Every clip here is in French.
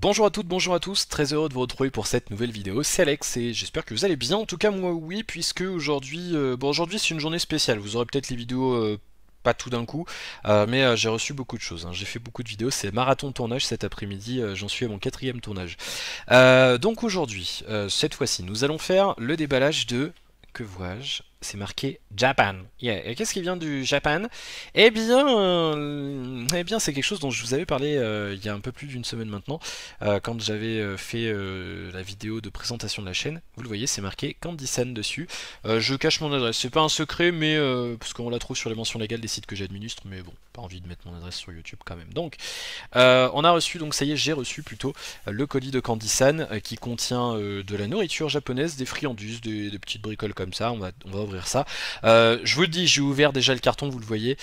Bonjour à toutes, bonjour à tous, très heureux de vous retrouver pour cette nouvelle vidéo, c'est Alex et j'espère que vous allez bien, en tout cas moi oui, puisque aujourd'hui aujourd'hui c'est une journée spéciale, vous aurez peut-être les vidéos pas tout d'un coup, mais j'ai reçu beaucoup de choses, hein. J'ai fait beaucoup de vidéos, c'est marathon de tournage cet après-midi, j'en suis à mon quatrième tournage. Donc aujourd'hui, cette fois-ci, nous allons faire le déballage de... Que vois-je? C'est marqué Japan. Yeah. Et qu'est-ce qui vient du Japan? Eh bien, c'est quelque chose dont je vous avais parlé il y a un peu plus d'une semaine maintenant, quand j'avais fait la vidéo de présentation de la chaîne. Vous le voyez, c'est marqué Candy-san dessus. Je cache mon adresse. C'est pas un secret, mais parce qu'on la trouve sur les mentions légales des sites que j'administre, mais bon, pas envie de mettre mon adresse sur YouTube quand même. Donc, on a reçu, donc ça y est, j'ai reçu plutôt le colis de Candy-san qui contient de la nourriture japonaise, des friandises, des petites bricoles comme ça. On va ouvrir ça. Je vous le dis, j'ai ouvert déjà le carton, vous le voyez,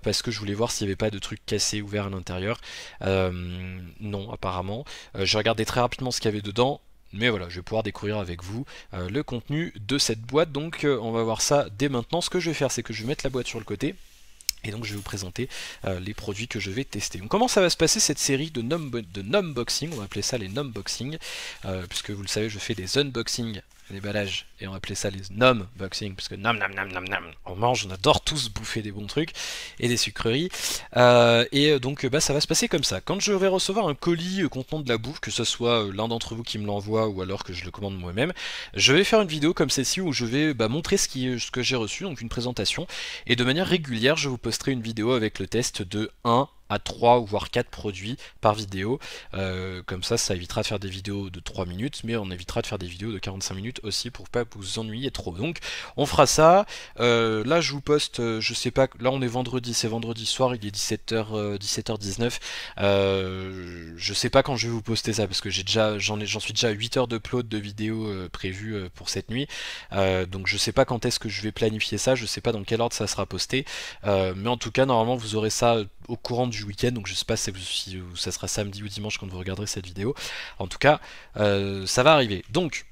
parce que je voulais voir s'il n'y avait pas de trucs cassés ouverts à l'intérieur. Non, apparemment. J'ai regardé très rapidement ce qu'il y avait dedans. Mais voilà, je vais pouvoir découvrir avec vous le contenu de cette boîte. Donc on va voir ça dès maintenant. Ce que je vais faire, c'est que je vais mettre la boîte sur le côté. Et donc je vais vous présenter les produits que je vais tester. Donc comment ça va se passer cette série de numboxing, on va appeler ça les numboxing, puisque vous le savez je fais des unboxings, des ballages, et on va appeler ça les numboxing, parce que on mange, on adore tous bouffer des bons trucs, et des sucreries, donc bah, ça va se passer comme ça. Quand je vais recevoir un colis contenant de la bouffe, que ce soit l'un d'entre vous qui me l'envoie, ou alors que je le commande moi-même, je vais faire une vidéo comme celle-ci où je vais montrer ce que j'ai reçu, donc une présentation, et de manière régulière, je vous posterai une vidéo avec le test de 1 à 3 ou voire 4 produits par vidéo. Comme ça évitera de faire des vidéos de 3 minutes, mais on évitera de faire des vidéos de 45 minutes aussi pour pas vous ennuyer trop. Donc on fera ça. Là je vous poste, je sais pas, là on est vendredi, c'est vendredi soir, il est 17h, 17h19. Je sais pas quand je vais vous poster ça, parce que j'en suis déjà à 8 heures d'upload de vidéos prévues pour cette nuit. Donc je sais pas quand est-ce que je vais planifier ça, je sais pas dans quel ordre ça sera posté. Mais en tout cas normalement vous aurez ça au courant du week-end, donc je sais pas si ça sera samedi ou dimanche quand vous regarderez cette vidéo. En tout cas, ça va arriver. Donc,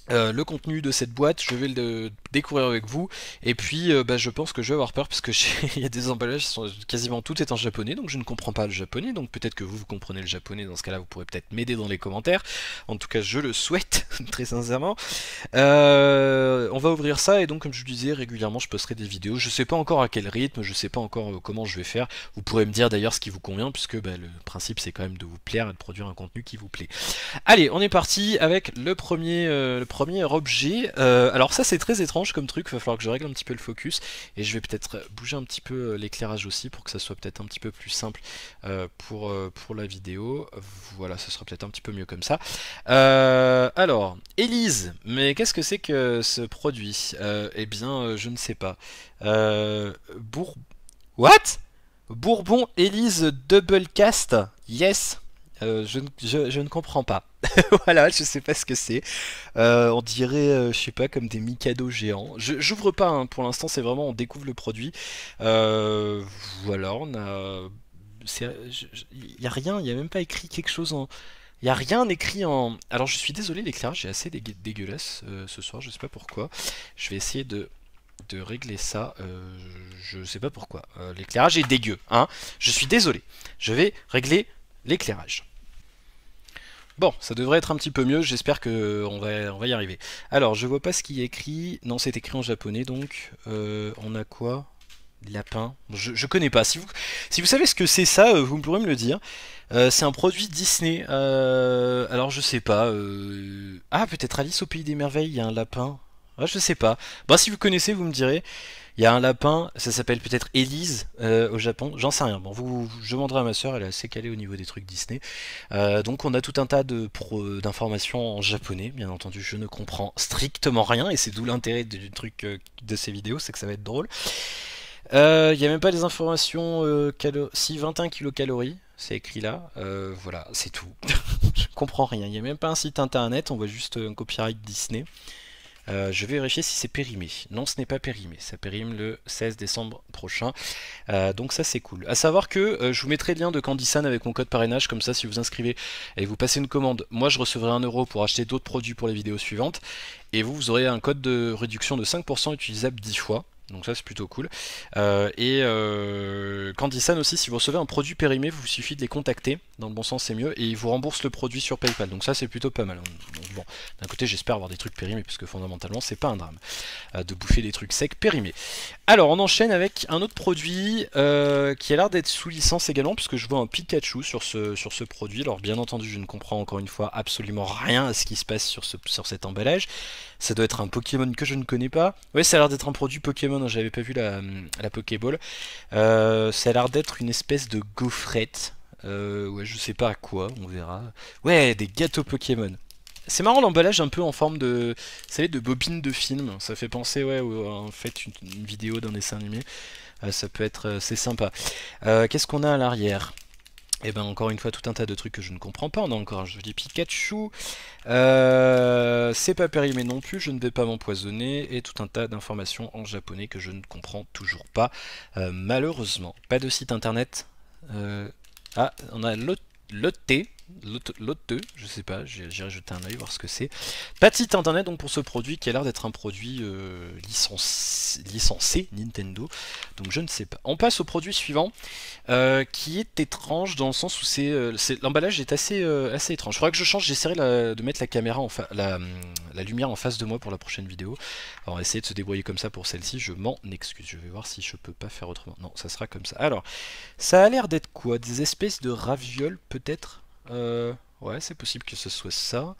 le contenu de cette boîte, je vais le découvrir avec vous, et puis bah, je pense que je vais avoir peur parce que il y a des emballages, quasiment tout est en japonais, donc je ne comprends pas le japonais, donc peut-être que vous comprenez le japonais, dans ce cas là vous pourrez peut-être m'aider dans les commentaires, en tout cas je le souhaite, très sincèrement. On va ouvrir ça, et donc comme je vous disais, régulièrement je posterai des vidéos, je sais pas encore à quel rythme, je sais pas encore comment je vais faire, vous pourrez me dire d'ailleurs ce qui vous convient, puisque bah, le principe c'est quand même de vous plaire et de produire un contenu qui vous plaît. Allez, on est parti avec le premier objet. Alors ça c'est très étrange comme truc, il va falloir que je règle un petit peu le focus, et je vais peut-être bouger un petit peu l'éclairage aussi pour que ça soit peut-être un petit peu plus simple pour la vidéo. Voilà, ça sera peut-être un petit peu mieux comme ça. Alors, Élise, mais qu'est-ce que c'est que ce produit? Eh bien, je ne sais pas. Bour... What? Bourbon Élise Double Cast? Yes. Je ne comprends pas. Voilà, je sais pas ce que c'est. On dirait, je sais pas, comme des Mikado géants. J'ouvre pas, hein, pour l'instant, c'est vraiment, on découvre le produit. Euh, voilà, on a. Il y a rien, il y a même pas écrit quelque chose en. Il y a rien écrit en. Alors, je suis désolé, l'éclairage est assez dégueulasse ce soir, je sais pas pourquoi. Je vais essayer de régler ça. Je sais pas pourquoi. L'éclairage est dégueu, hein. Je suis désolé. Je vais régler l'éclairage. Bon, ça devrait être un petit peu mieux, j'espère que on va y arriver. Alors, je vois pas ce qui est écrit. Non, c'est écrit en japonais, donc on a quoi? Des lapins. Je connais pas. Si vous savez ce que c'est ça, vous pourrez me le dire. C'est un produit Disney. Alors, je sais pas. Ah, peut-être Alice au Pays des Merveilles, il y a un lapin. Ah, je sais pas. Bah, si vous connaissez, vous me direz. Il y a un lapin, ça s'appelle peut-être Élise au Japon, j'en sais rien. Bon, je demanderai à ma soeur, elle est assez calée au niveau des trucs Disney. Donc on a tout un tas d'informations en japonais, bien entendu, je ne comprends strictement rien, et c'est d'où l'intérêt du truc de ces vidéos, c'est que ça va être drôle. Il n'y a même pas les informations, si 21 kilocalories, c'est écrit là, voilà, c'est tout. Je comprends rien, il n'y a même pas un site internet, on voit juste un copyright Disney. Je vais vérifier si c'est périmé. Non, ce n'est pas périmé. Ça périme le 16 décembre prochain. Donc ça, c'est cool. À savoir que je vous mettrai le lien de Candy-san avec mon code parrainage. Comme ça, si vous inscrivez et vous passez une commande, moi je recevrai 1 € pour acheter d'autres produits pour les vidéos suivantes. Et vous aurez un code de réduction de 5% utilisable 10 fois. Donc ça c'est plutôt cool. Candysan aussi, si vous recevez un produit périmé, vous suffit de les contacter, dans le bon sens c'est mieux, et ils vous remboursent le produit sur PayPal. Donc ça c'est plutôt pas mal. Donc bon, d'un côté j'espère avoir des trucs périmés, puisque fondamentalement c'est pas un drame de bouffer des trucs secs périmés. Alors on enchaîne avec un autre produit qui a l'air d'être sous licence également, puisque je vois un Pikachu sur ce produit. Alors bien entendu je ne comprends encore une fois absolument rien à ce qui se passe sur cet emballage. Ça doit être un Pokémon que je ne connais pas. Ouais, ça a l'air d'être un produit Pokémon, hein, j'avais pas vu la Pokéball. Ça a l'air d'être une espèce de gaufrette. Ouais, je sais pas à quoi, on verra. Ouais, des gâteaux Pokémon. C'est marrant l'emballage un peu en forme de, vous savez, de bobine de film. Ça fait penser, ouais, en fait, une vidéo d'un dessin animé. Ça peut être, c'est sympa. Qu'est-ce qu'on a à l'arrière? Et ben encore une fois tout un tas de trucs que je ne comprends pas. On a encore un joli Pikachu. C'est pas périmé non plus, je ne vais pas m'empoisonner. Et tout un tas d'informations en japonais que je ne comprends toujours pas. Malheureusement. Pas de site internet. Ah, on a Lotte, je sais pas, j'irai jeter un oeil voir ce que c'est. Pas de site internet donc pour ce produit qui a l'air d'être un produit licencé Nintendo, donc je ne sais pas. On passe au produit suivant qui est étrange dans le sens où l'emballage est assez étrange. Il faudra que je change, j'essaierai de mettre la caméra la lumière en face de moi pour la prochaine vidéo. Alors, on va essayer de se débrouiller comme ça pour celle-ci, je m'en excuse. Je vais voir si je peux pas faire autrement. Non, ça sera comme ça. Alors, ça a l'air d'être quoi? Des espèces de ravioles peut-être? Ouais, c'est possible que ce soit ça.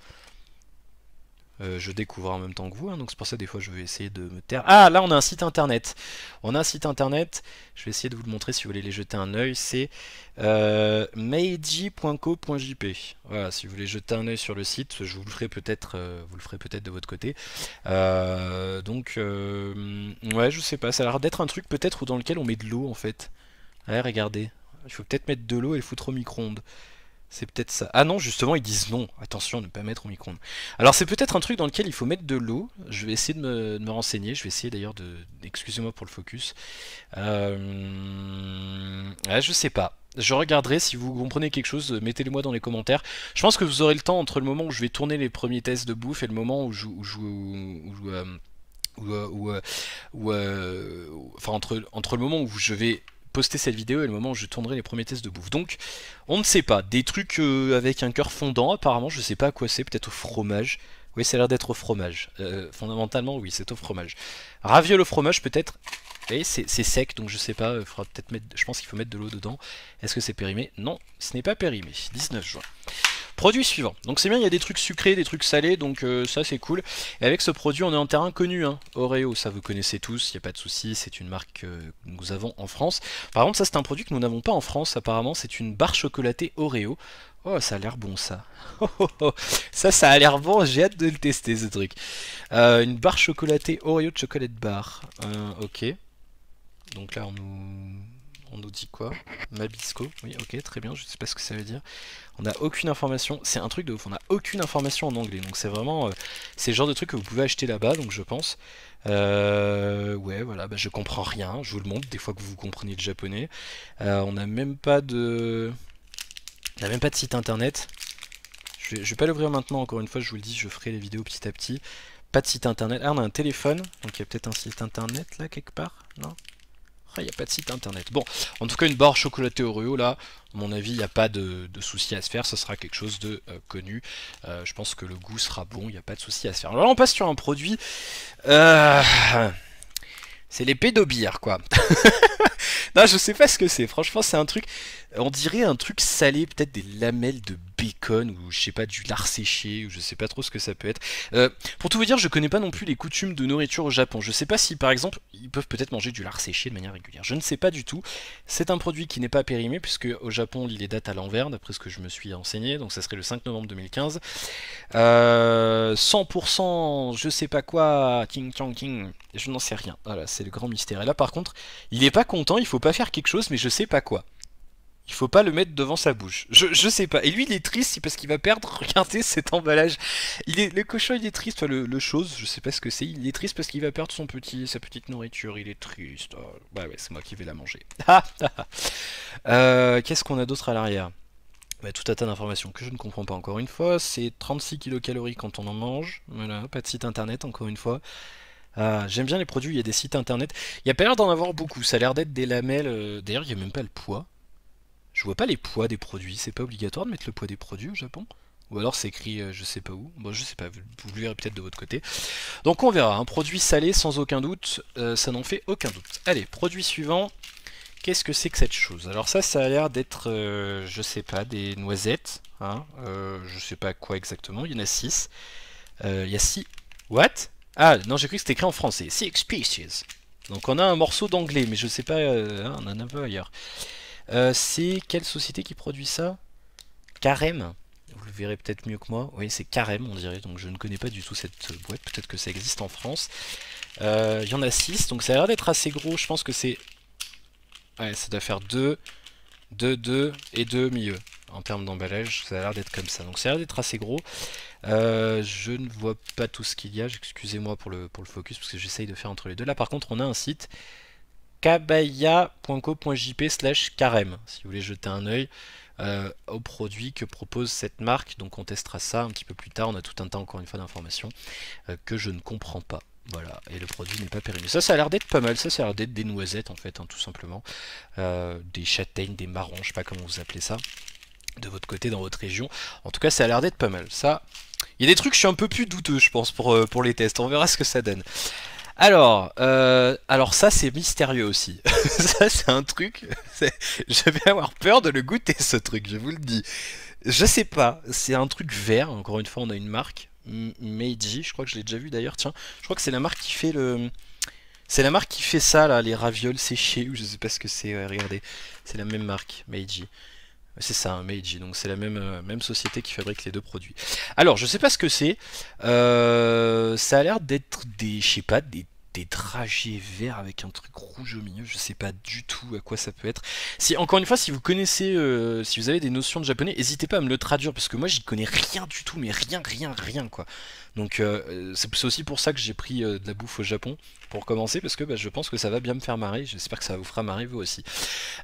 Je découvre en même temps que vous, hein, donc c'est pour ça des fois je vais essayer de me taire. Ah, là on a un site internet. On a un site internet, je vais essayer de vous le montrer si vous voulez les jeter un oeil. C'est meiji.co.jp. Voilà, si vous voulez jeter un oeil sur le site, je vous le ferai peut-être de votre côté. Ouais, je sais pas, ça a l'air d'être un truc peut-être dans lequel on met de l'eau en fait. Ouais, regardez, il faut peut-être mettre de l'eau et le foutre au micro-ondes. C'est peut-être ça. Ah non, justement, ils disent non. Attention, ne pas mettre au micro-ondes. Alors, c'est peut-être un truc dans lequel il faut mettre de l'eau. Je vais essayer de me renseigner. Je vais essayer d'ailleurs de. Excusez-moi pour le focus. Ouais, je sais pas. Je regarderai. Si vous comprenez quelque chose, mettez-le moi dans les commentaires. Je pense que vous aurez le temps entre le moment où je vais tourner les premiers tests de bouffe et le moment enfin, entre le moment où je vais poster cette vidéo et le moment où je tournerai les premiers tests de bouffe. Donc, on ne sait pas. Des trucs avec un cœur fondant, apparemment, je sais pas à quoi c'est, peut-être au fromage. Oui, ça a l'air d'être au fromage. Fondamentalement, oui, c'est au fromage. Raviol au fromage, peut-être. Et c'est sec, donc je sais pas, faudra peut-être mettre, je pense qu'il faut mettre de l'eau dedans. Est-ce que c'est périmé? Non, ce n'est pas périmé. 19 juin. Produit suivant. Donc c'est bien, il y a des trucs sucrés, des trucs salés, donc ça c'est cool. Et avec ce produit, on est en terrain connu, hein. Oreo, ça vous connaissez tous, il n'y a pas de souci, c'est une marque que nous avons en France. Par contre, ça c'est un produit que nous n'avons pas en France, apparemment, c'est une barre chocolatée Oreo. Oh, ça a l'air bon ça. Ça a l'air bon, j'ai hâte de le tester ce truc. Une barre chocolatée Oreo de chocolate bar. Ok. Donc là, on nous dit quoi? Mabisco, oui, ok, très bien, je sais pas ce que ça veut dire. On n'a aucune information, c'est un truc de ouf, on n'a aucune information en anglais, donc c'est vraiment, c'est le genre de truc que vous pouvez acheter là-bas, donc je pense. Ouais, voilà, bah, je comprends rien, je vous le montre, des fois que vous comprenez le japonais. On n'a même pas de... On n'a même pas de site internet. Je vais pas l'ouvrir maintenant, encore une fois, je vous le dis, je ferai les vidéos petit à petit. Pas de site internet. Ah, on a un téléphone, donc il y a peut-être un site internet là, quelque part, non? Il n'y a pas de site internet. Bon, en tout cas, une barre chocolatée Oreo, là, à mon avis, il n'y a pas de souci à se faire. Ce sera quelque chose de connu. Je pense que le goût sera bon, il n'y a pas de souci à se faire. Alors là, on passe sur un produit. C'est les pédobières, quoi. Non, je sais pas ce que c'est. Franchement, c'est un truc. On dirait un truc salé, peut-être des lamelles de bacon ou je sais pas, du lard séché ou je sais pas trop ce que ça peut être. Pour tout vous dire, je connais pas non plus les coutumes de nourriture au Japon. Je sais pas si par exemple ils peuvent peut-être manger du lard séché de manière régulière. Je ne sais pas du tout. C'est un produit qui n'est pas périmé puisque au Japon on lit les dates à l'envers d'après ce que je me suis renseigné. Donc ça serait le 5 novembre 2015. 100% je sais pas quoi, King Chang King. Je n'en sais rien. Voilà, c'est le grand mystère. Et là par contre, il est pas content. Il faut pas faire quelque chose, mais je sais pas quoi. Il faut pas le mettre devant sa bouche. Je sais pas. Et lui, il est triste parce qu'il va perdre. Regardez cet emballage. Le cochon, il est triste. Enfin, le chose, je sais pas ce que c'est. Il est triste parce qu'il va perdre sa petite nourriture. Il est triste. Oh, ouais, c'est moi qui vais la manger. Qu'est-ce qu'on a d'autre à l'arrière? Bah, tout un tas d'informations que je ne comprends pas encore une fois. C'est 36 kcal quand on en mange. Voilà, pas de site internet encore une fois. Ah, j'aime bien les produits, il y a des sites internet. Il y a pas l'air d'en avoir beaucoup, ça a l'air d'être des lamelles. D'ailleurs, il n'y a même pas le poids. Je vois pas les poids des produits, c'est pas obligatoire de mettre le poids des produits au Japon. Ou alors c'est écrit je sais pas où. Bon, je sais pas, vous le verrez peut-être de votre côté. Donc on verra, un produit salé sans aucun doute, ça n'en fait aucun doute. Allez, produit suivant. Qu'est-ce que c'est que cette chose? Alors ça a l'air d'être, je sais pas, des noisettes. Hein, je sais pas quoi exactement, il y en a 6. Il y a 6... What? Ah, non, j'ai cru que c'était écrit en français. Six species. Donc on a un morceau d'anglais, mais je sais pas, on en a un peu ailleurs. C'est quelle société qui produit ça? Carême. Vous le verrez peut-être mieux que moi. Oui, c'est Carême, on dirait. Donc je ne connais pas du tout cette boîte. Peut-être que ça existe en France. Il y en a 6, donc ça a l'air d'être assez gros. Je pense que c'est... Ouais, ça doit faire 2, 2, 2 et 2 milieu. En termes d'emballage, ça a l'air d'être comme ça. Donc ça a l'air d'être assez gros. Je ne vois pas tout ce qu'il y a. Excusez-moi pour le focus, parce que j'essaye de faire entre les deux. Là, par contre, on a un site kabaya.co.jp/carême, si vous voulez jeter un œil aux produits que propose cette marque. Donc on testera ça un petit peu plus tard. On a tout un tas, encore une fois, d'informations que je ne comprends pas. Voilà, et le produit n'est pas périmé. Ça a l'air d'être pas mal. Ça a l'air d'être des noisettes, en fait, hein, tout simplement. Des châtaignes, des marrons, je sais pas comment vous appelez ça, de votre côté, dans votre région. En tout cas, ça a l'air d'être pas mal. Ça, il y a des trucs, je suis un peu plus douteux, je pense, pour les tests. On verra ce que ça donne. Alors ça c'est mystérieux aussi. Ça c'est un truc, je vais avoir peur de le goûter ce truc, je vous le dis. Je sais pas, c'est un truc vert, encore une fois on a une marque, Meiji, je crois que je l'ai déjà vu d'ailleurs, tiens. Je crois que c'est la marque qui fait le... C'est la marque qui fait ça là, les ravioles séchés, ou je sais pas ce que c'est, ouais, regardez. C'est la même marque, Meiji. C'est ça, un Meiji, donc c'est la même société qui fabrique les deux produits. Alors, je sais pas ce que c'est. Ça a l'air d'être des, je sais pas, des dragées verts avec un truc rouge au milieu. Je sais pas du tout à quoi ça peut être. Si, encore une fois, si vous connaissez, si vous avez des notions de japonais, n'hésitez pas à me le traduire parce que moi j'y connais rien du tout, mais rien quoi. Donc c'est aussi pour ça que j'ai pris de la bouffe au Japon pour commencer parce que bah, je pense que ça va bien me faire marrer. J'espère que ça vous fera marrer vous aussi.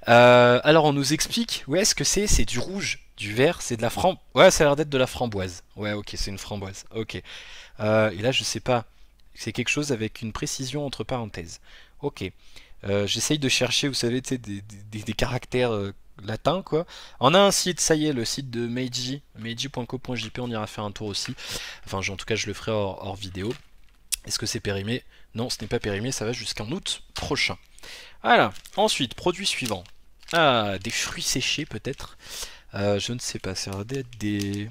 Alors on nous explique, ouais, ce que c'est du rouge, du vert, c'est de la framboise. Ouais, ça a l'air d'être de la framboise. Ouais, ok, c'est une framboise. Ok. Et là, je sais pas. C'est quelque chose avec une précision entre parenthèses. Ok. J'essaye de chercher, vous savez, des caractères latins, quoi. On a un site, ça y est, le site de Meiji, meiji.co.jp, on ira faire un tour aussi. Enfin, en tout cas, je le ferai hors vidéo. Est-ce que c'est périmé? Non, ce n'est pas périmé, ça va jusqu'en août prochain. Voilà. Ensuite, produit suivant. Ah, des fruits séchés peut-être. Je ne sais pas, ça va être des...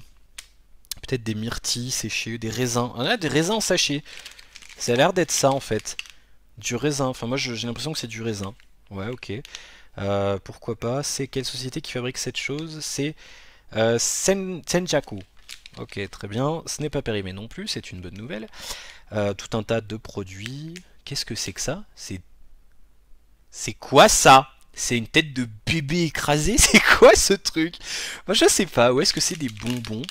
Peut-être des myrtilles séchées, des raisins. On a des raisins en sachet. Ça a l'air d'être ça en fait. Du raisin. Enfin moi j'ai l'impression que c'est du raisin. Ouais, ok. Pourquoi pas. C'est quelle société qui fabrique cette chose? C'est Senjaku. Ok, très bien. Ce n'est pas périmé non plus, c'est une bonne nouvelle. Tout un tas de produits. Qu'est-ce que c'est que ça? C'est quoi ça? C'est une tête de bébé écrasée? C'est quoi ce truc? Moi je sais pas. Ou est-ce que c'est des bonbons?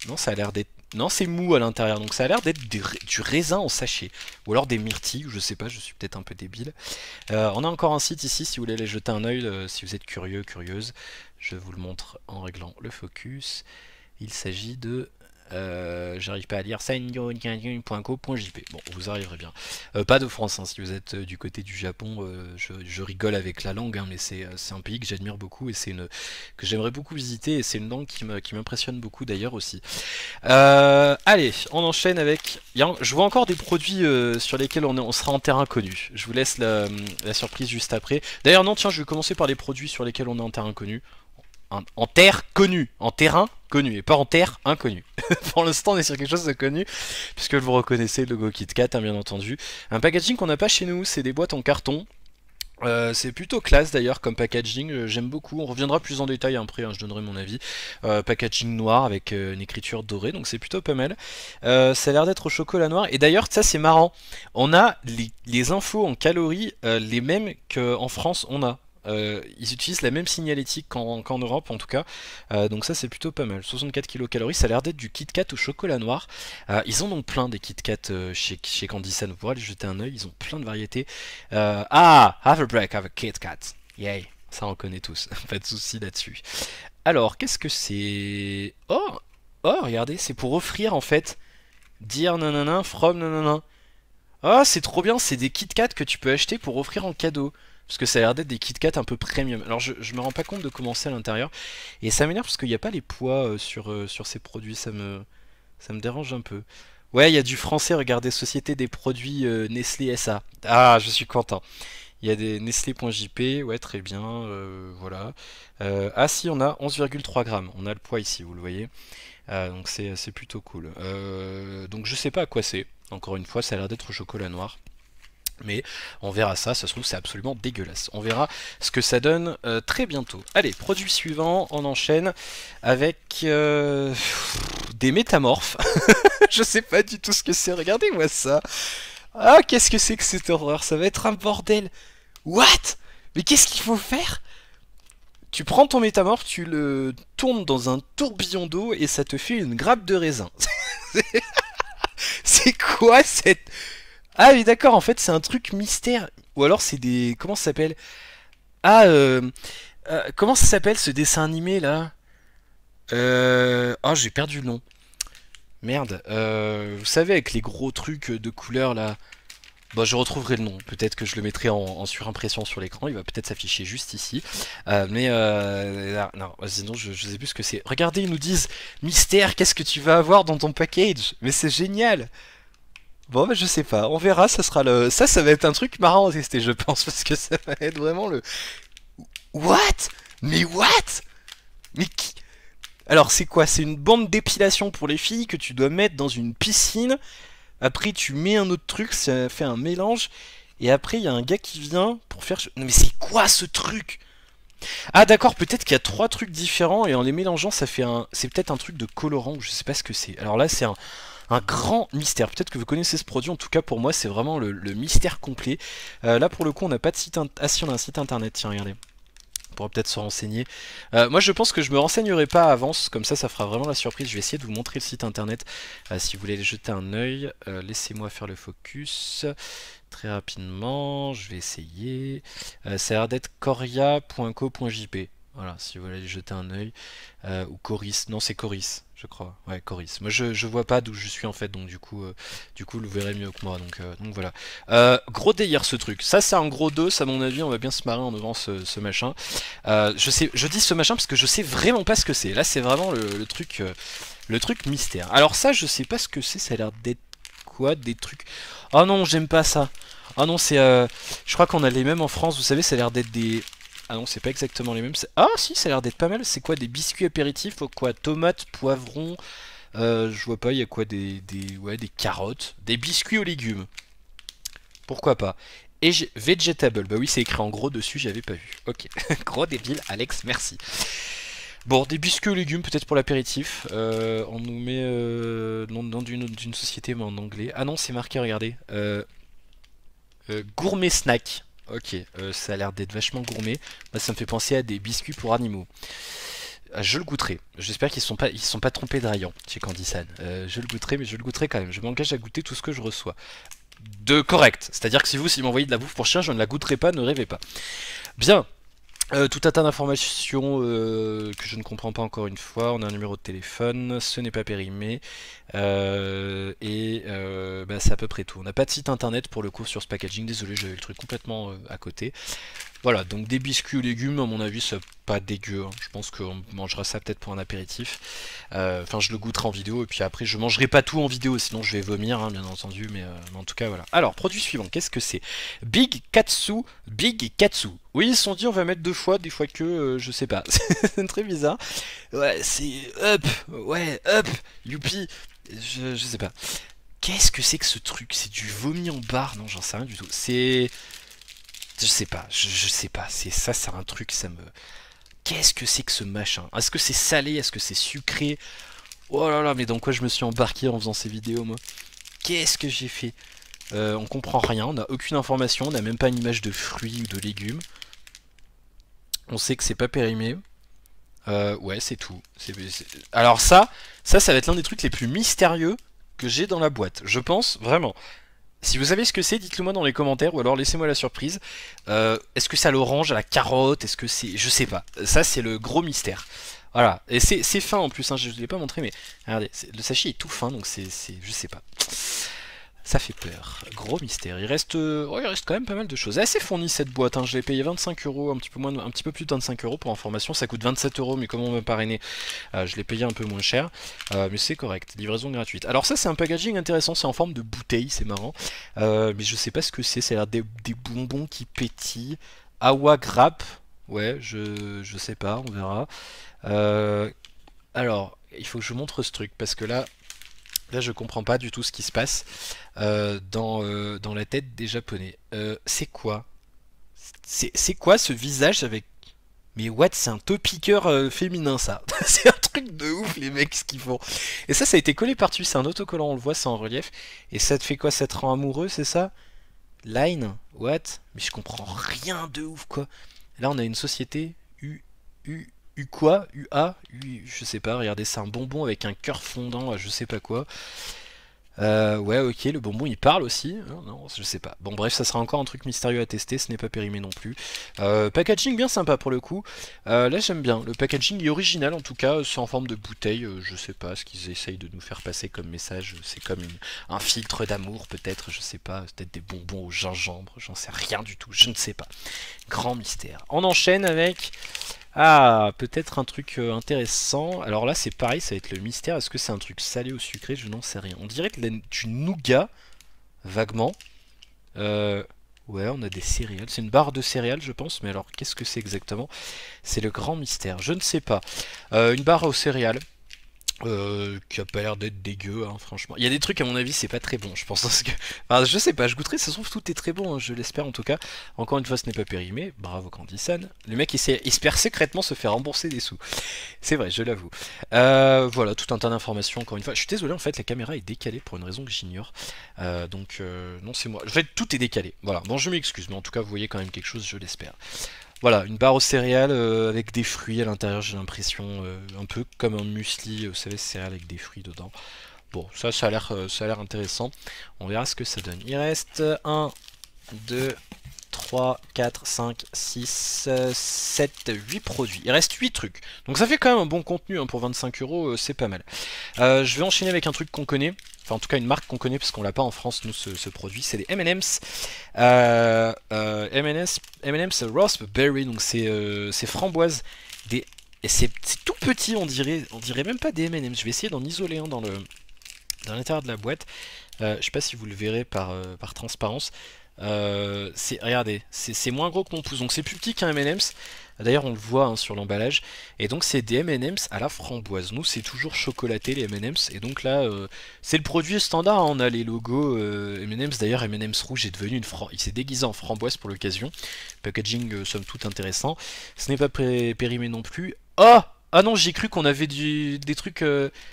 Non, ça a l'air d'être... Non, c'est mou à l'intérieur, donc ça a l'air d'être du raisin en sachet. Ou alors des myrtilles, ou je sais pas, je suis peut-être un peu débile. On a encore un site ici, si vous voulez aller jeter un œil, si vous êtes curieux, curieuse. Je vous le montre en réglant le focus. Il s'agit de... J'arrive pas à lire senyo.co.jp. Bon, vous arriverez bien. Pas de France, hein, si vous êtes du côté du Japon, je rigole avec la langue, hein, mais c'est un pays que j'admire beaucoup et que j'aimerais beaucoup visiter et c'est une langue qui m'impressionne beaucoup d'ailleurs aussi. Allez, on enchaîne avec... Je vois encore des produits sur lesquels on sera en terrain connu. Je vous laisse la surprise juste après. D'ailleurs non, tiens, je vais commencer par les produits sur lesquels on est en terrain connu. En terre connue, en terrain connu, et pas en terre inconnu. Pour l'instant, on est sur quelque chose de connu, puisque vous reconnaissez le logo KitKat, hein, bien entendu. Un packaging qu'on n'a pas chez nous, c'est des boîtes en carton. C'est plutôt classe d'ailleurs comme packaging, j'aime beaucoup. On reviendra plus en détail après, hein, je donnerai mon avis. Packaging noir avec une écriture dorée, donc c'est plutôt pas mal. Ça a l'air d'être au chocolat noir. Et d'ailleurs, ça c'est marrant, on a les infos en calories les mêmes qu'en France on a. Ils utilisent la même signalétique qu'en Europe en tout cas, donc ça c'est plutôt pas mal. 64 kcal, ça a l'air d'être du KitKat au chocolat noir. Ils en ont plein des KitKat chez Candysan, vous pourrez aller jeter un œil, ils ont plein de variétés. Have a break, have a KitKat, yay, ça on connaît tous, pas de soucis là-dessus. Alors qu'est-ce que c'est? Oh, regardez, c'est pour offrir en fait, dire nanana from nanana. Ah, c'est trop bien, c'est des Kit Kat que tu peux acheter pour offrir en cadeau. Parce que ça a l'air d'être des Kit Kat un peu premium. Alors je me rends pas compte de comment c'est à l'intérieur. Et ça m'énerve parce qu'il n'y a pas les poids sur ces produits, ça me dérange un peu. Ouais, il y a du français, regardez, Société des produits Nestlé SA. Ah, je suis content. Il y a des Nestlé.jp, ouais, très bien, voilà. Ah si, on a 11,3 grammes, on a le poids ici, vous le voyez. Donc c'est plutôt cool. Donc je sais pas à quoi c'est. Encore une fois, ça a l'air d'être au chocolat noir. Mais on verra ça, ça se trouve c'est absolument dégueulasse. On verra ce que ça donne très bientôt. Allez, produit suivant, on enchaîne avec des métamorphes. Je sais pas du tout ce que c'est, regardez-moi ça. Ah, qu'est-ce que c'est que cette horreur? Ça va être un bordel. What? Mais qu'est-ce qu'il faut faire? Tu prends ton métamorphe, tu le tournes dans un tourbillon d'eau et ça te fait une grappe de raisin. C'est quoi cette... Ah oui d'accord, en fait c'est un truc mystère. Ou alors c'est des... Comment ça s'appelle? Ah comment ça s'appelle ce dessin animé là? Oh j'ai perdu le nom. Merde. Vous savez avec les gros trucs de couleurs là. Bon, je retrouverai le nom. Peut-être que je le mettrai en surimpression sur l'écran. Il va peut-être s'afficher juste ici. Non, sinon je sais plus ce que c'est. Regardez, ils nous disent mystère. Qu'est-ce que tu vas avoir dans ton package? Mais c'est génial. Bon, bah, je sais pas. On verra. Ça sera le. Ça va être un truc marrant à tester, je pense, parce que ça va être vraiment le. What? Mais what? Mais qui? Alors, c'est quoi? C'est une bande d'épilation pour les filles que tu dois mettre dans une piscine. Après, tu mets un autre truc, ça fait un mélange. Et après, il y a un gars qui vient pour faire... Non mais c'est quoi ce truc? Ah d'accord, peut-être qu'il y a trois trucs différents et en les mélangeant, ça fait un... C'est peut-être un truc de colorant, ou je sais pas ce que c'est. Alors là, c'est un grand mystère. Peut-être que vous connaissez ce produit, en tout cas pour moi, c'est vraiment le mystère complet. Là, pour le coup, on n'a pas de site... Ah si, on a un site internet, tiens, regardez. On pourra peut-être se renseigner. Moi je pense que je me renseignerai pas à avance, comme ça fera vraiment la surprise. Je vais essayer de vous montrer le site internet si vous voulez aller jeter un œil. Laissez-moi faire le focus très rapidement, je vais essayer. Ça a l'air d'être coria.co.jp. Voilà, si vous voulez aller jeter un œil. Ou Coris, non c'est Coris, je crois. Ouais, Coris. Moi je vois pas d'où je suis en fait, donc du coup vous le verrez mieux que moi. Donc voilà. Gros délire ce truc. Ça c'est un gros dos, à mon avis, on va bien se marrer en devant ce machin. Je dis ce machin parce que je sais vraiment pas ce que c'est. Là c'est vraiment le truc mystère. Alors ça je sais pas ce que c'est, ça a l'air d'être quoi? Des trucs... Oh non, j'aime pas ça. Oh non, c'est... Je crois qu'on a les mêmes en France, vous savez, ça a l'air d'être des... Ah non, c'est pas exactement les mêmes. Ah si, ça a l'air d'être pas mal. C'est quoi, des biscuits apéritifs? Quoi, tomates, poivrons, je vois pas, il y a quoi, ouais, des carottes, des biscuits aux légumes. Pourquoi pas. Et vegetable, bah oui, c'est écrit en gros dessus, j'avais pas vu. Ok, gros débile, Alex, merci. Bon, des biscuits aux légumes, peut-être pour l'apéritif. On nous met le nom d'une société, mais en anglais. Ah non, c'est marqué, regardez. Gourmet snack. Ok, ça a l'air d'être vachement gourmet. Moi, ça me fait penser à des biscuits pour animaux. Je le goûterai. J'espère qu'ils sont pas trompés de rayon chez Candysan. Je le goûterai, mais je le goûterai quand même. Je m'engage à goûter tout ce que je reçois. De correct. C'est-à-dire que si vous m'envoyez de la bouffe pour chien, je ne la goûterai pas, ne rêvez pas. Bien. Tout un tas d'informations que je ne comprends pas encore une fois. On a un numéro de téléphone, ce n'est pas périmé. Bah, c'est à peu près tout. On n'a pas de site internet pour le coup sur ce packaging. Désolé, j'avais le truc complètement à côté. Voilà, donc des biscuits aux légumes, à mon avis, c'est pas dégueu. Hein. Je pense qu'on mangera ça peut-être pour un apéritif. Enfin, je le goûterai en vidéo, et puis après, je mangerai pas tout en vidéo, sinon je vais vomir, hein, bien entendu. Mais en tout cas, voilà. Alors, produit suivant, qu'est-ce que c'est? Big Katsu. Big Katsu. Oui, ils se sont dit, on va mettre deux fois, des fois que, je sais pas. C'est très bizarre. Ouais, c'est up. Ouais, up. Youpi. Je sais pas. Qu'est-ce que c'est que ce truc? C'est du vomi en barre? Non, j'en sais rien du tout. C'est... Je sais pas, je sais pas, c'est ça, c'est un truc, ça me... Qu'est-ce que c'est que ce machin? Est-ce que c'est salé? Est-ce que c'est sucré? Oh là là, mais dans quoi je me suis embarqué en faisant ces vidéos, moi? Qu'est-ce que j'ai fait? On comprend rien, on n'a aucune information, on n'a même pas une image de fruits ou de légumes. On sait que c'est pas périmé. Ouais, c'est tout. Alors ça va être l'un des trucs les plus mystérieux que j'ai dans la boîte. Je pense, vraiment. Si vous savez ce que c'est, dites-le moi dans les commentaires ou alors laissez-moi la surprise. Est-ce que c'est à l'orange, à la carotte? Est-ce que c'est... Je sais pas. Ça, c'est le gros mystère. Voilà. Et c'est fin en plus, hein. Je ne l'ai pas montré, mais regardez, le sachet est tout fin, donc c'est... Je sais pas. Ça fait peur. Gros mystère. Il reste quand même pas mal de choses. Elle est assez fournie cette boîte. Hein. Je l'ai payé 25 €, un petit peu plus de 25 € pour information. Ça coûte 27 €, mais comme on m'a parrainé, je l'ai payé un peu moins cher. Mais c'est correct. Livraison gratuite. Alors ça, c'est un packaging intéressant. C'est en forme de bouteille. C'est marrant. Mais je sais pas ce que c'est. Ça a l'air des bonbons qui pétillent. Awa Grappe. Ouais, je sais pas. On verra. Alors, il faut que je vous montre ce truc parce que là, je comprends pas du tout ce qui se passe dans la tête des Japonais. C'est quoi? C'est quoi ce visage avec... Mais what, c'est un topiqueur féminin ça. C'est un truc de ouf les mecs ce qu'ils font. Et ça a été collé par-dessus, c'est un autocollant, on le voit, c'est en relief. Et ça te fait quoi? Ça te rend amoureux, c'est ça? Line? What? Mais je comprends rien de ouf quoi. Là on a une société U quoi? UA? Je sais pas, regardez, c'est un bonbon avec un cœur fondant, je sais pas quoi. Ouais, ok, le bonbon il parle aussi. Non, non, je sais pas. Bon, bref, ça sera encore un truc mystérieux à tester, ce n'est pas périmé non plus. Packaging bien sympa pour le coup. Là, j'aime bien. Le packaging est original en tout cas, c'est en forme de bouteille. Je sais pas ce qu'ils essayent de nous faire passer comme message. C'est comme un filtre d'amour, peut-être, je sais pas. Peut-être des bonbons au gingembre, j'en sais rien du tout, je ne sais pas. Grand mystère. On enchaîne avec. Ah, peut-être un truc intéressant. Alors là, c'est pareil, ça va être le mystère. Est-ce que c'est un truc salé ou sucré? Je n'en sais rien. On dirait que du nougat, vaguement. Euh, ouais, on a des céréales. C'est une barre de céréales, je pense. Mais alors, qu'est-ce que c'est exactement? C'est le grand mystère. Je ne sais pas. Une barre aux céréales. Qui a pas l'air d'être dégueu, hein, franchement. Il y a des trucs, à mon avis, c'est pas très bon, je pense. Parce que... Enfin, je sais pas, je goûterai, ça se trouve, tout est très bon, hein, je l'espère en tout cas. Encore une fois, ce n'est pas périmé. Bravo, Candy-san. Le mec, il espère secrètement se faire rembourser des sous. C'est vrai, je l'avoue. Voilà, tout un tas d'informations, encore une fois. Je suis désolé, en fait, la caméra est décalée pour une raison que j'ignore. Non, c'est moi. En fait, tout est décalé. Voilà, bon, je m'excuse, mais en tout cas, vous voyez quand même quelque chose, je l'espère. Voilà, une barre aux céréales avec des fruits à l'intérieur, j'ai l'impression, un peu comme un muesli, vous savez, céréales avec des fruits dedans. Bon, ça a l'air intéressant. On verra ce que ça donne. Il reste 1, 2, 3, 4, 5, 6, 7, 8 produits. Il reste 8 trucs. Donc ça fait quand même un bon contenu hein, pour 25 €, c'est pas mal. Je vais enchaîner avec un truc qu'on connaît. Enfin, en tout cas, une marque qu'on connaît parce qu'on l'a pas en France, nous, ce produit. C'est les M&M's. M&M's Raspberry, donc c'est framboise. Et c'est tout petit, on dirait même pas des M&M's. Je vais essayer d'en isoler un dans l'intérieur de la boîte. Je sais pas si vous le verrez par transparence. Regardez, c'est moins gros que mon pouce, donc c'est plus petit qu'un M&M's. D'ailleurs, on le voit hein, sur l'emballage. Et donc, c'est des M&M's à la framboise. Nous, c'est toujours chocolaté les M&M's. Et donc là, c'est le produit standard. Hein. On a les logos M&M's. D'ailleurs, M&M's rouge est devenu il s'est déguisé en framboise pour l'occasion. Packaging, somme toute intéressant. Ce n'est pas périmé non plus. Oh! Ah non, j'ai cru qu'on avait des trucs...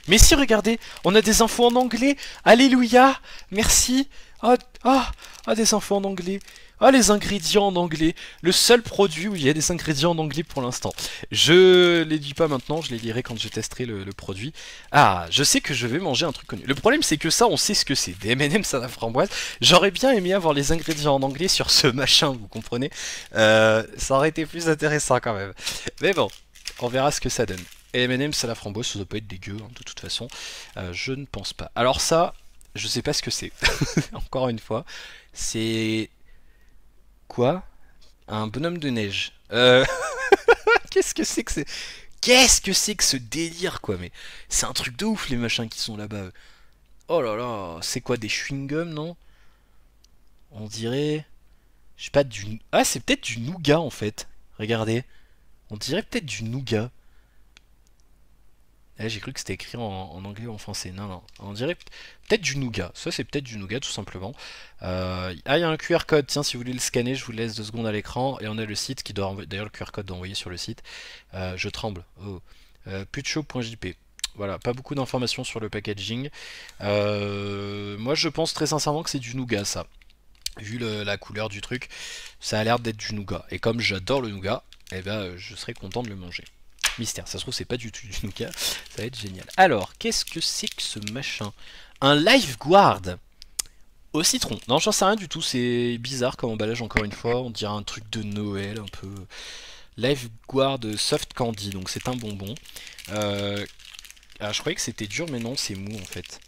Mais si, regardez, on a des infos en anglais. Alléluia, merci. Ah, ah, ah, des infos en anglais. Ah, les ingrédients en anglais. Le seul produit où il y a des ingrédients en anglais pour l'instant. Je les dis pas maintenant, je les lirai quand je testerai le produit. Ah, je sais que je vais manger un truc connu. Le problème, c'est que ça, on sait ce que c'est. Des M&M's à la framboise. J'aurais bien aimé avoir les ingrédients en anglais sur ce machin, vous comprenez. Ça aurait été plus intéressant quand même. Mais bon. On verra ce que ça donne. Et M&M's à la framboise, ça doit pas être dégueu, hein, de toute façon. Je ne pense pas. Alors ça, je sais pas ce que c'est. Encore une fois. C'est... Quoi? Un bonhomme de neige. Qu'est-ce que c'est que c'est? Qu'est-ce que c'est que ce délire, quoi? Mais c'est un truc de ouf, les machins qui sont là-bas. Oh là là, c'est quoi, des chewing-gums, non? On dirait... Je sais pas, du... Ah, c'est peut-être du nougat, en fait. Regardez. On dirait peut-être du nougat. Là, j'ai cru que c'était écrit en anglais ou en français. Non, non. On dirait peut-être du nougat. Ça, c'est peut-être du nougat, tout simplement. Ah, il y a un QR code. Tiens, si vous voulez le scanner, je vous laisse 2 secondes à l'écran. Et on a le site qui doit envoyer. D'ailleurs, le QR code doit envoyer sur le site. Je tremble. Oh. Putcho.jp. Voilà, pas beaucoup d'informations sur le packaging. Moi, je pense très sincèrement que c'est du nougat, ça. Vu la couleur du truc, ça a l'air d'être du nougat. Et comme j'adore le nougat, eh ben, je serais content de le manger. Mystère, ça se trouve c'est pas du tout du nougat, ça va être génial. Alors, qu'est-ce que c'est que ce machin? Un Lifeguard au citron. Non, j'en sais rien du tout, c'est bizarre comme emballage encore une fois, on dirait un truc de Noël un peu. Lifeguard Soft Candy, donc c'est un bonbon. Je croyais que c'était dur mais non, c'est mou en fait.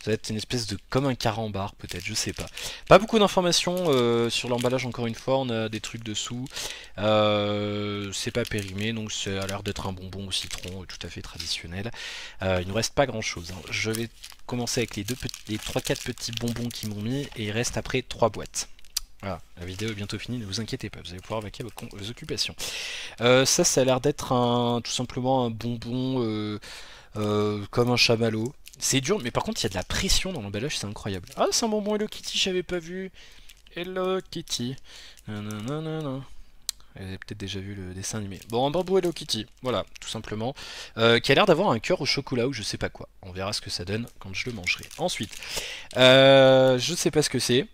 Ça va être une espèce de comme un carambar peut-être, je sais pas. Pas beaucoup d'informations sur l'emballage encore une fois, on a des trucs dessous. C'est pas périmé, donc ça a l'air d'être un bonbon au citron tout à fait traditionnel. Il nous reste pas grand chose, hein. Je vais commencer avec les 3-4 petits bonbons qui m'ont mis et il reste après 3 boîtes. Voilà, la vidéo est bientôt finie, ne vous inquiétez pas, vous allez pouvoir vaquer vos occupations. Ça a l'air d'être tout simplement un bonbon comme un chamallow. C'est dur, mais par contre il y a de la pression dans l'emballage, c'est incroyable. Ah, c'est un bonbon Hello Kitty, j'avais pas vu. Hello Kitty. Nanana. Vous avez peut-être déjà vu le dessin animé. Bon, un bonbon Hello Kitty, voilà, tout simplement. Qui a l'air d'avoir un cœur au chocolat ou je sais pas quoi. On verra ce que ça donne quand je le mangerai. Ensuite, je sais pas ce que c'est.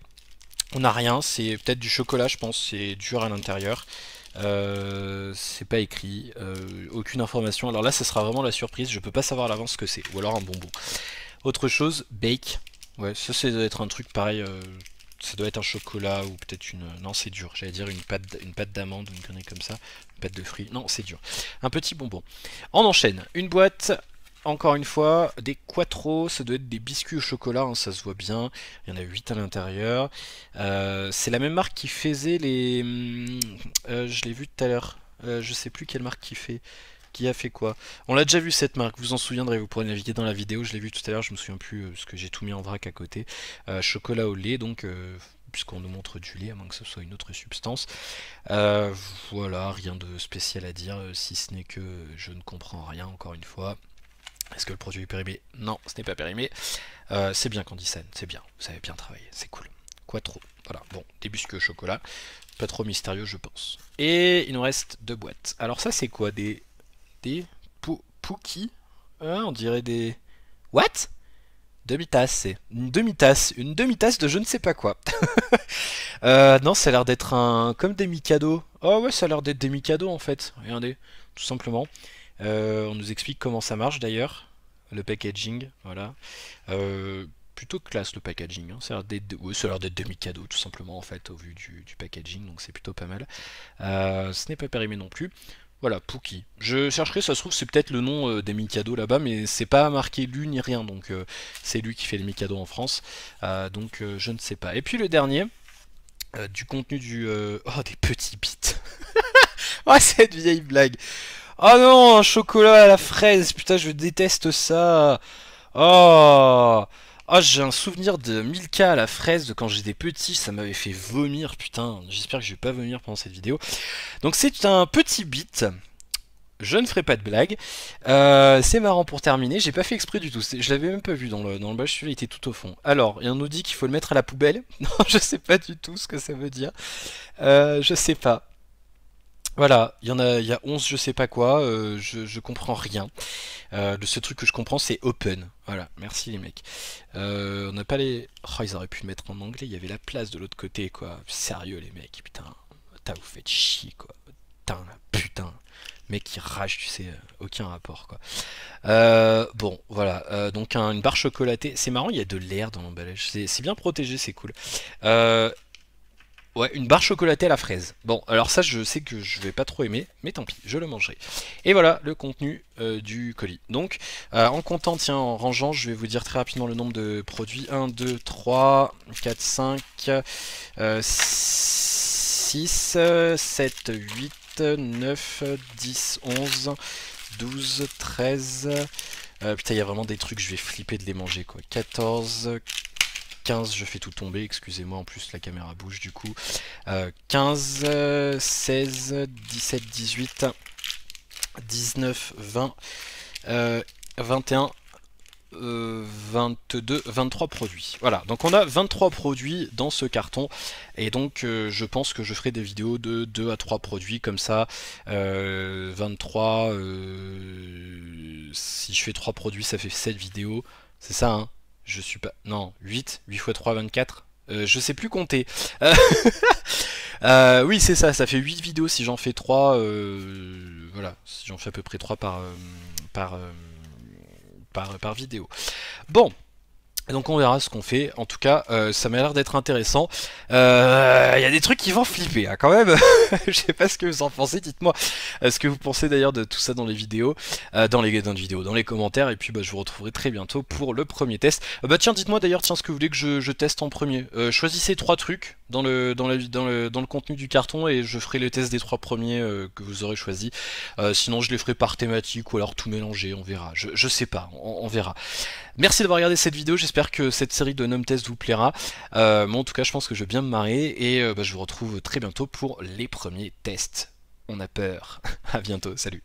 On n'a rien, c'est peut-être du chocolat, je pense, c'est dur à l'intérieur. C'est pas écrit, aucune information. Alors là, ce sera vraiment la surprise, je peux pas savoir à l'avance ce que c'est. Ou alors un bonbon. Autre chose, bake. Ouais, ça doit être un truc pareil. Ça doit être un chocolat ou peut-être une... Non, c'est dur. J'allais dire une pâte d'amande ou une connerie comme ça. Une pâte de fruits. Non, c'est dur. Un petit bonbon. On enchaîne. Une boîte... Encore une fois, des Quattro, ça doit être des biscuits au chocolat, hein, ça se voit bien. Il y en a 8 à l'intérieur. C'est la même marque qui faisait les... je l'ai vu tout à l'heure. Je sais plus quelle marque qui a fait quoi. On l'a déjà vu cette marque, vous en souviendrez, vous pourrez naviguer dans la vidéo. Je l'ai vu tout à l'heure, je me souviens plus parce que j'ai tout mis en vrac à côté. Chocolat au lait, donc... puisqu'on nous montre du lait, à moins que ce soit une autre substance. Voilà, rien de spécial à dire, si ce n'est que je ne comprends rien, encore une fois. Est-ce que le produit est périmé? Non, ce n'est pas périmé. C'est bien Candysan, c'est bien. Vous avez bien travaillé, c'est cool. Quattro. Voilà, bon, des biscuits au chocolat. Pas trop mystérieux, je pense. Et il nous reste 2 boîtes. Alors ça, c'est quoi? Des Pookie? On dirait des... What? Demi-tasse, c'est une demi-tasse. Une demi-tasse de je ne sais pas quoi. Non, ça a l'air d'être un... comme des Mikado. Oh ouais, ça a l'air d'être des Mikado en fait. Regardez, tout simplement. On nous explique comment ça marche d'ailleurs, le packaging, voilà. Plutôt classe le packaging, hein. Ça a l'air d'être demi-cadeau tout simplement en fait au vu du packaging, donc c'est plutôt pas mal. Ce n'est pas périmé non plus. Voilà, Pookie. Je chercherai, ça se trouve c'est peut-être le nom des Mikado là-bas, mais c'est pas marqué lui ni rien, donc c'est lui qui fait les Mikado en France, donc je ne sais pas. Et puis le dernier, du contenu du... Oh, des petits bits. Oh, cette vieille blague. Oh non, un chocolat à la fraise, putain, je déteste ça. Oh, oh j'ai un souvenir de Milka à la fraise de quand j'étais petit, ça m'avait fait vomir, putain. J'espère que je vais pas vomir pendant cette vidéo. Donc c'est un petit bit. Je ne ferai pas de blague. C'est marrant pour terminer, j'ai pas fait exprès du tout. Je l'avais même pas vu dans le badge, celui-là était tout au fond. Alors, on nous dit qu'il faut le mettre à la poubelle. Non, je sais pas du tout ce que ça veut dire. Je sais pas. Voilà, il y a 11 je sais pas quoi, je comprends rien. Le seul truc que je comprends c'est open. Voilà, merci les mecs. On n'a pas les... Oh, ils auraient pu le mettre en anglais, il y avait la place de l'autre côté quoi. Sérieux les mecs, putain. Vous faites chier quoi. Putain. Mec qui rage, tu sais, aucun rapport quoi. Bon, voilà, donc une barre chocolatée. C'est marrant, il y a de l'air dans l'emballage. C'est bien protégé, c'est cool. Ouais, une barre chocolatée à la fraise. Bon, alors ça, je sais que je vais pas trop aimer, mais tant pis, je le mangerai. Et voilà le contenu du colis. Donc, en comptant, tiens, en rangeant, je vais vous dire très rapidement le nombre de produits. 1, 2, 3, 4, 5, 6, 7, 8, 9, 10, 11, 12, 13... putain, il y a vraiment des trucs, je vais flipper de les manger, quoi. 14... 15, je fais tout tomber, excusez-moi, en plus la caméra bouge du coup. 15, 16, 17, 18, 19, 20, 21, 22, 23 produits. Voilà, donc on a 23 produits dans ce carton. Et donc je pense que je ferai des vidéos de 2 à 3 produits comme ça. 23, si je fais 3 produits, ça fait 7 vidéos. C'est ça, hein? Je suis pas... Non, 8 x 3, 24. Je sais plus compter. Oui, c'est ça, ça fait 8 vidéos si j'en fais 3. Voilà, si j'en fais à peu près 3 par vidéo. Bon, Et donc on verra ce qu'on fait. En tout cas, ça m'a l'air d'être intéressant. Il y a des trucs qui vont flipper, hein, quand même. Je sais pas ce que vous en pensez. Dites-moi ce que vous pensez d'ailleurs de tout ça dans les vidéos, dans les commentaires. Et puis bah, je vous retrouverai très bientôt pour le premier test. Bah tiens, dites-moi d'ailleurs, tiens, ce que vous voulez que je teste en premier. Choisissez 3 trucs dans le contenu du carton et je ferai le test des 3 premiers que vous aurez choisi. Sinon, je les ferai par thématique ou alors tout mélanger. On verra. Je sais pas. On verra. Merci d'avoir regardé cette vidéo, j'espère que cette série de Gnome Test vous plaira. Moi en tout cas je pense que je vais bien me marrer et bah, je vous retrouve très bientôt pour les premiers tests. On a peur. À bientôt, salut.